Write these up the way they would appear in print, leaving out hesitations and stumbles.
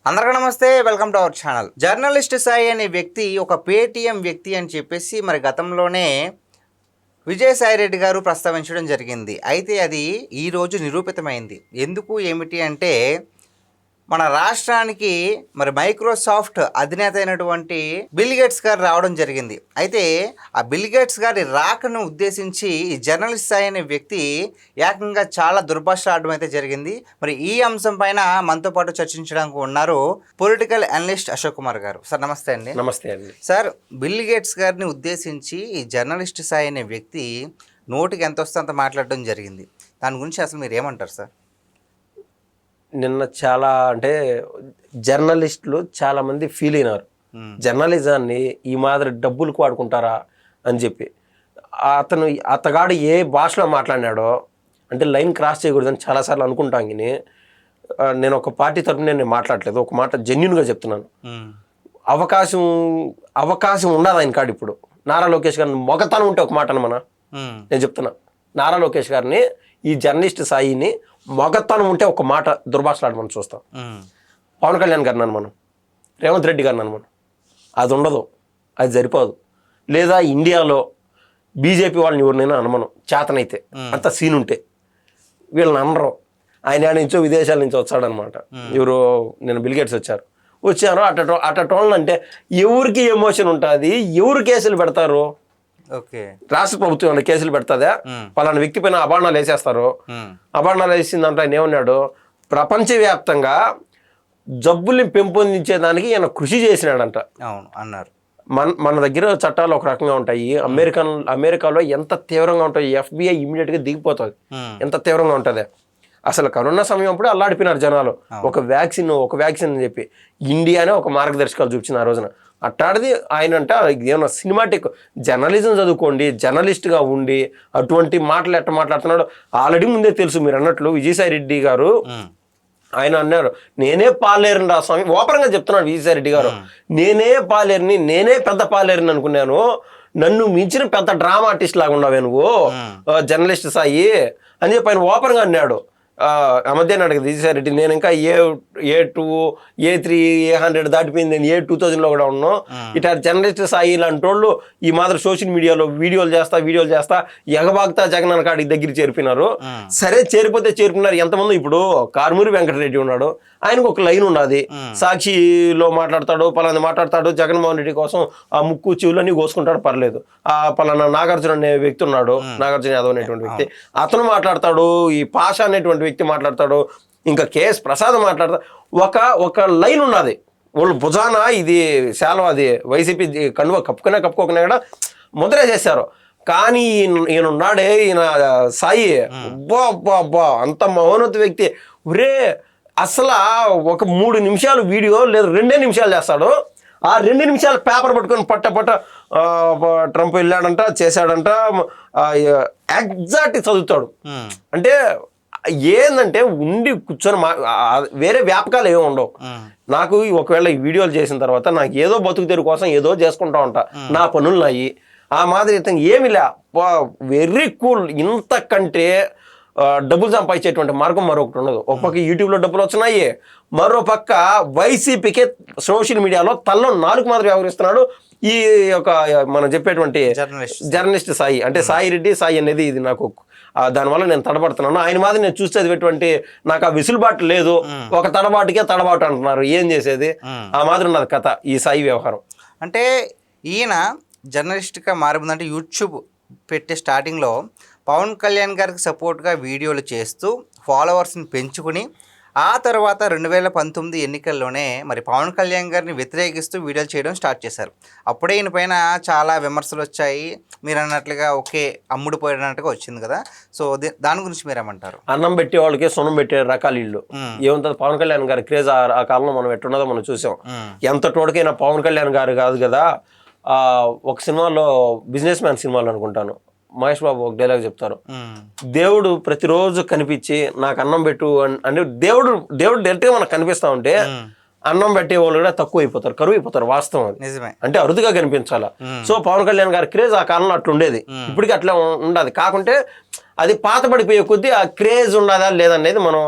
అందరికీ నమస్తే, welcome to our channel. Journalist Sai అనే వ్యక్తి ఒక పేటీఎం వ్యక్తి అని చెప్పేసి మరి గతంలోనే విజయసాయి రెడ్డి గారు ప్రస్తావించడం జరిగింది. అయితే అది ఈరోజు నిరూపితమైంది. ఎందుకు ఏమిటి అంటే మన రాష్ట్రానికి మరి మైక్రోసాఫ్ట్ అధినేత అయినటువంటి బిల్ గేట్స్ గారు రావడం జరిగింది. అయితే ఆ బిల్ గేట్స్ గారి రాకను ఉద్దేశించి ఈ జర్నలిస్ట్ సాయి అనే వ్యక్తి ఏకంగా చాలా దుర్భాషలు ఆడడం అయితే జరిగింది. మరి ఈ అంశం పైన మనతో పాటు చర్చించడానికి ఉన్నారు పొలిటికల్ అనలిస్ట్ అశోక్ కుమార్ గారు. సార్ నమస్తే అండి. నమస్తే అండి. సార్, బిల్ గేట్స్ గారిని ఉద్దేశించి ఈ జర్నలిస్ట్ సాయి అనే వ్యక్తి నోటికి ఎంత వస్తే అంత మాట్లాడడం జరిగింది. దాని గురించి అసలు మీరు ఏమంటారు సార్? నిన్న చాలా జర్నలిస్టులు చాలామంది ఫీల్ అయినారు, జర్నలిజాన్ని ఈ మాదిరి డబ్బులకు వాడుకుంటారా అని చెప్పి. అతగాడు ఏ భాషలో మాట్లాడినాడో అంటే లైన్ క్రాస్ చేయకూడదని చాలాసార్లు అనుకుంటాం. నేను ఒక పార్టీ తరఫున నేను మాట్లాడలేదు, ఒక మాట జెన్యున్గా చెప్తున్నాను. అవకాశం ఉండదు ఆయన కాడు. ఇప్పుడు నారా లోకేష్ గారిని మొగతనం ఉంటే ఒక మాట అనమన్నా, నేను చెప్తున్నా. నారా లోకేష్ గారిని, ఈ జర్నలిస్ట్ సాయిని మొగతనం ఉంటే ఒక మాట దుర్భాషలాడి మనం చూస్తాం. పవన్ కళ్యాణ్ గారిని మనం, రేవంత్ రెడ్డి గారిని మనం, అది ఉండదు, అది సరిపోదు. లేదా ఇండియాలో బీజేపీ వాళ్ళని ఎవరినైనా అనమనం చేతనైతే, అంత సీన్ ఉంటే. వీళ్ళని అనరు. ఆయన నుంచో విదేశాల నుంచి వచ్చాడనమాట. ఎవరు నేను బిల్ గేట్స్ వచ్చారు అట్ట టోన్లు. అంటే ఎవరికి ఎమోషన్ ఉంటుంది, ఎవరు కేసులు పెడతారు? ఓకే, రాష్ట్ర ప్రభుత్వం ఏమైనా కేసులు పెడతాదా? పలానా వ్యక్తి పైన అభాండాలు వేసేస్తారు. అభాండాలు వేసిందంటే ఆయన ఏమన్నాడు, ప్రపంచవ్యాప్తంగా జబ్బుల్ని పెంపొందించేదానికి ఈయన కృషి చేసినాడంట. అవును అన్నారు. మన దగ్గర చట్టాలు ఒక రకంగా ఉంటాయి, అమెరికాలో ఎంత తీవ్రంగా ఉంటాయి. FBI ఇమీడియట్గా దిగిపోతుంది, ఎంత తీవ్రంగా ఉంటుంది. అసలు కరోనా సమయం అప్పుడు అల్లాడిపోయినారు జనాలు. ఒక వ్యాక్సిన్ అని చెప్పి ఇండియానే ఒక మార్గదర్శకాలు చూపించింది ఆ రోజున. అట్టాడిది ఆయన అంట ఏమన్నా సినిమాటిక్ జర్నలిజం చదువుకోండి, జర్నలిస్ట్గా ఉండి అటువంటి మాటలు ఎట్ట మాట్లాడుతున్నాడు ఆల్రెడీ ముందే తెలుసు. మీరు అన్నట్లు విజయసాయి రెడ్డి గారు ఆయన అన్నారు, నేనే పాలేరుని రా స్వామి. ఓపెన్గా చెప్తున్నాడు విజయసాయి రెడ్డి గారు, నేనే పాలేరుని, నేనే పెద్ద పాలేరుని అనుకున్నాను, నన్ను మించిన పెద్ద డ్రామా ఆర్టిస్ట్ లాగా ఉన్నావే నువ్వు జర్నలిస్ట్ సాయి అని చెప్పి ఆయన ఓపెన్గా అన్నాడు. ఆ మధ్యాహ్నం అడిగింది విజయసాయి రెడ్డి, నేను ఇంకా A2 A3 A100 దాటిపోయింది, నేను A2000లో కూడా ఉన్నాను. ఇట్లా జర్నలిస్ట్ సాయి ఇలాంటి వాళ్ళు ఈ మాత్రం సోషల్ మీడియాలో వీడియోలు చేస్తా ఎగబాగుతా జగన్ అన్న కాడికి దగ్గర చేరిపోయినారు. సరే చేరిపోయినారు ఎంతమంది. ఇప్పుడు కారుమూరి వెంకటరెడ్డి ఉన్నాడు, ఆయనకు ఒక లైన్ ఉన్నది, సాక్షిలో మాట్లాడతాడు, పలానా మాట్లాడతాడు, జగన్మోహన్ రెడ్డి కోసం ఆ ముక్కు చెవులన్నీ కోసుకుంటాడు, పర్లేదు. ఆ పలానా నాగార్జున అనే వ్యక్తి ఉన్నాడు, నాగార్జున యాదవ్ అనేటువంటి వ్యక్తి, అతను మాట్లాడతాడు, ఈ పాషా అనేటువంటి వ్యక్తి మాట్లాడతాడు, ఇంకా KS ప్రసాద్ మాట్లాడతాడు. ఒక లైన్ ఉన్నది. వాళ్ళు భుజాన ఇది శాల్వా, అది వైసీపీ కప్పుకునే కూడా ముద్ర చేశారు. కానీ ఈయన ఉన్నాడే, ఈయన సాయి, అబ్బా అంత మౌనత వ్యక్తి. ఒరే అసలు ఒక 3 నిమిషాలు వీడియో లేదా 2 నిమిషాలు చేస్తాడు. ఆ 2 నిమిషాలు పేపర్ పట్టుకొని పట్ట ట్రంప్ వెళ్ళాడంట, చేశాడంట, ఎగ్జాక్ట్ చదువుతాడు. అంటే ఏందంటే ఉండి కూర్చొని వేరే వ్యాపకాలు ఏమి ఉండవు. నాకు ఒకవేళ ఈ వీడియోలు చేసిన తర్వాత నాకు ఏదో బతుకు తెరువు కోసం ఏదో చేసుకుంటా ఉంటా, నా పనులు నాయి. ఆ మాదిరి ఏమి లే, వెరీ కూల్. ఇంతకంటే డబ్బులు సంపాదించేటువంటి మార్గం మరొకటి ఉండదు. ఒక పక్క యూట్యూబ్లో డబ్బులు వచ్చినాయి, మరో పక్క వైసీపీకే సోషల్ మీడియాలో తల్లో 4 మాత్రం వ్యవహరిస్తున్నాడు ఈ యొక్క మనం చెప్పేటువంటి జర్నలిస్ట్ సాయి. అంటే సాయి రెడ్డి సాయి అనేది ఇది నాకు దానివల్ల నేను తడబడుతున్నాను. ఆయన మాదిరి నేను చూసి చదివేటువంటి నాకు ఆ విసులుబాటు లేదు. ఒక తడబాటుకే తడబాటు అంటున్నారు, ఏం చేసేది? ఆ మాదిరి ఉన్నది కథ ఈ సాయి వ్యవహారం. అంటే ఈయన జర్నలిస్ట్గా మారిందంటే యూట్యూబ్ పెట్టే స్టార్టింగ్లో పవన్ కళ్యాణ్ గారికి సపోర్ట్గా వీడియోలు చేస్తూ ఫాలోవర్స్ని పెంచుకుని ఆ తర్వాత 2019 ఎన్నికల్లోనే మరి పవన్ కళ్యాణ్ గారిని వ్యతిరేకిస్తూ వీడియోలు చేయడం స్టార్ట్ చేశారు. అప్పుడే ఈయన పైన చాలా విమర్శలు వచ్చాయి. మీరు అన్నట్లుగా ఒకే అమ్ముడు పోయినట్టుగా వచ్చింది కదా. సో దాని గురించి మీరేమంటారు? అన్నం పెట్టే వాళ్ళకి సున్నం పెట్టే రకాలు ఇల్లు ఏముంటుంది. పవన్ కళ్యాణ్ గారి క్రేజ్ ఆ కాలంలో మనం ఎట్టున్నదో మనం చూసాం. ఎంత తోడుకైనా పవన్ కళ్యాణ్ గారు కాదు కదా. ఒక సినిమాలో బిజినెస్ మ్యాన్ సినిమాలో అనుకుంటాను, మహేష్ బాబు ఒక డైలాగ్ చెప్తారు, దేవుడు ప్రతిరోజు కనిపించి నాకు అన్నం పెట్టు అంటే దేవుడు డైరెక్ట్గా మనకు కనిపిస్తా ఉంటే అన్నం పెట్టే వాళ్ళు కూడా తక్కువ అయిపోతారు, కరువు అయిపోతారు. వాస్తవం అది, అంటే అరుదుగా కనిపించాలా. సో పవన్ కళ్యాణ్ గారి క్రేజ్ ఆ కాలంలో అట్లా ఉండేది, ఇప్పటికీ అట్లా ఉండదు. కాకుంటే అది పాతబడిపోయే కొద్దీ ఆ క్రేజ్ ఉన్నదా లేదనేది మనం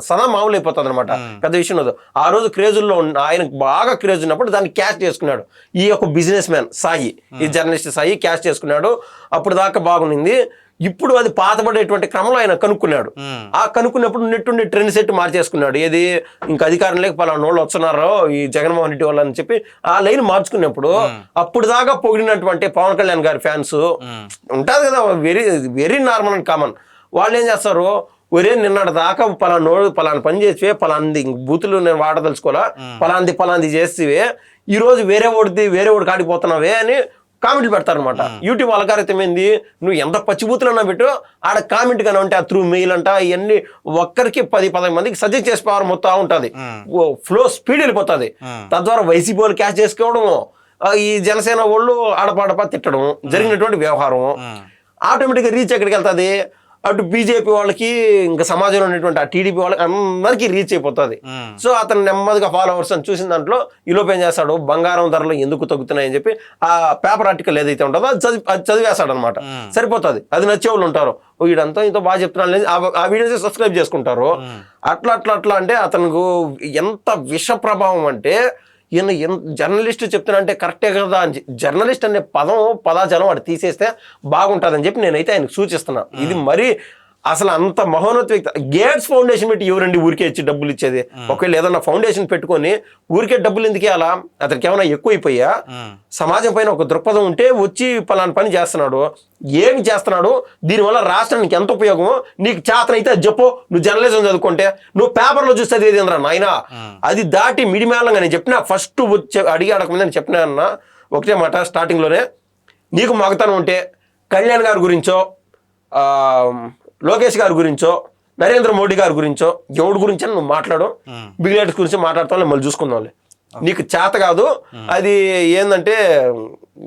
సదా మామూలు అయిపోతుంది అనమాట. పెద్ద విషయం లేదు. ఆ రోజు క్రేజుల్లో ఆయనకు బాగా క్రేజ్ ఉన్నప్పుడు దాన్ని క్యాష్ చేసుకున్నాడు ఈ యొక్క బిజినెస్ మ్యాన్ సాయి, ఈ జర్నలిస్ట్ సాయి క్యాష్ చేసుకున్నాడు. అప్పుడు దాకా బాగుండింది. ఇప్పుడు అది పాతబడేటువంటి క్రమంలో ఆయన కనుక్కున్నాడు. ఆ కనుక్కున్నప్పుడు నెట్టుండి ట్రెండ్ సెట్ మార్చేసుకున్నాడు. ఏది ఇంకా అధికారం లేక పలానా వాళ్ళు వస్తున్నారో ఈ జగన్మోహన్ రెడ్డి వాళ్ళు అని చెప్పి ఆ లైన్ మార్చుకున్నప్పుడు అప్పుడు దాకా పొగిడినటువంటి పవన్ కళ్యాణ్ గారి ఫ్యాన్స్ ఉంటుంది కదా, very very normal and common. వాళ్ళు ఏం చేస్తారు, ఒరే నిన్నటి దాకా పలానా పని చేసి పలాంది బూతులు నేను వాడదలుచుకోవాలా, పలాంది చేస్తే ఈ రోజు వేరే ఓడి కాడిపోతున్నావే అని కామెంట్లు పెడతారనమాట. యూట్యూబ్ అలకారితం ఏంది, నువ్వు ఎంత పచ్చిబూతులన్నా పెట్టు ఆడ కామెంట్ కానీ ఉంటే ఆ త్రూ మెయిల్ అంట ఇవన్నీ ఒక్కరికి 10-15 మందికి సజెస్ట్ చేసి పవర్ మొత్తం ఉంటుంది. ఫ్లో స్పీడ్ వెళ్ళిపోతుంది. తద్వారా వైసీపీ వాళ్ళు క్యాచ్ చేసుకోవడము, ఈ జనసేన వాళ్ళు ఆడపాడపా తిట్టడం జరిగినటువంటి వ్యవహారం ఆటోమేటిక్గా రీచ్ ఎక్కడికి వెళ్తుంది, అటు బీజేపీ వాళ్ళకి ఇంకా సమాజంలో ఉన్నటువంటి ఆ టీడీపీ వాళ్ళకి అందరికీ రీచ్ అయిపోతుంది. సో అతను నెమ్మదిగా ఫాలోవర్స్ అని చూసిన దాంట్లో ఈలోపు ఏం చేస్తాడు, బంగారం ధరలు ఎందుకు తగ్గుతున్నాయని చెప్పి ఆ పేపర్ ఆర్టికల్ ఏదైతే ఉంటుందో అది చదివేస్తాడు అనమాట. సరిపోతుంది. అది నచ్చే వాళ్ళు ఉంటారు, వీడంతా ఇంత బాగా చెప్తున్నాడు ఆ వీడియోస్ సబ్స్క్రైబ్ చేసుకుంటారు. అట్లా అంటే అతనికి ఎంత విష ప్రభావం అంటే ఈయన జర్నలిస్ట్ చెప్తున్నా అంటే కరెక్టే కదా అని జర్నలిస్ట్ అనే పదాజలం వాడు తీసేస్తే బాగుంటుందని చెప్పి నేనైతే ఆయనకు సూచిస్తున్నా. ఇది మరి అసలు అంత మహోన్నత వ్యక్తి. గేట్స్ ఫౌండేషన్ పెట్టి ఎవరండి ఊరికే ఇచ్చి డబ్బులు ఇచ్చేది? ఒకవేళ ఏదన్నా ఫౌండేషన్ పెట్టుకొని ఊరికే డబ్బులు ఎందుకు అలా, అతనికి ఏమైనా ఎక్కువైపోయా? సమాజం పైన ఒక దృక్పథం ఉంటే వచ్చి పలానా పని చేస్తున్నాడు, ఏమి చేస్తున్నాడు, దీనివల్ల రాష్ట్రానికి ఎంత ఉపయోగమో నీకు చేతనైతే అది చెప్పు. నువ్వు జర్నలిజం చదువుకుంటే నువ్వు పేపర్లో చూస్తే అది ఏంద్రా నాయన, అది దాటి మిడిమేళంగా నేను చెప్పిన ఫస్ట్ అడగకముందే నేను చెప్పినా అన్న ఒకటే మాట స్టార్టింగ్లోనే, నీకు మగతనం ఉంటే కళ్యాణ్ గారి గురించో లోకేష్ గారి గురించో నరేంద్ర మోడీ గారి గురించో ఎవడి గురించి నువ్వు మాట్లాడు, బిగ్ లీడర్స్ గురించి మాట్లాడతాం మళ్ళీ చూసుకుందాంలే. నీకు చేత కాదు, అది ఏంటంటే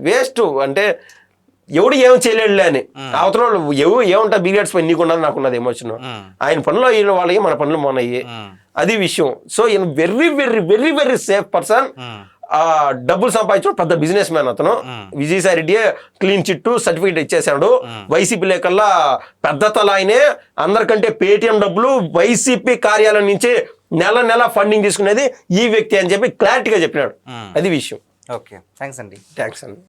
వేస్ట్. అంటే ఎవడు ఏం చేయలేడులే అని అవతల ఏముంటుంది బిగ్ లీడర్స్ పై నీకున్నది నాకున్నది ఎమోషన్. ఆయన పనులు ఈయన వాళ్ళకి మన పనులు మనయ్యి, అది విషయం. సో ఈయన very very very very safe person. డబ్బులు సంపాదించడం పెద్ద బిజినెస్ మ్యాన్ అతను. Vijayasai Reddy clean chit certificate ఇచ్చేసాడు. వైసీపీ లేకల్లా పెద్ద తల ఆయనే. అందరికంటే పేటిఎం డబ్బులు వైసీపీ కార్యాలయం నుంచి నెల ఫండింగ్ తీసుకునేది ఈ వ్యక్తి అని చెప్పి క్లారిటీగా చెప్పినాడు. అది విషయం. ఓకే, థ్యాంక్స్ అండి. థ్యాంక్స్ అండి.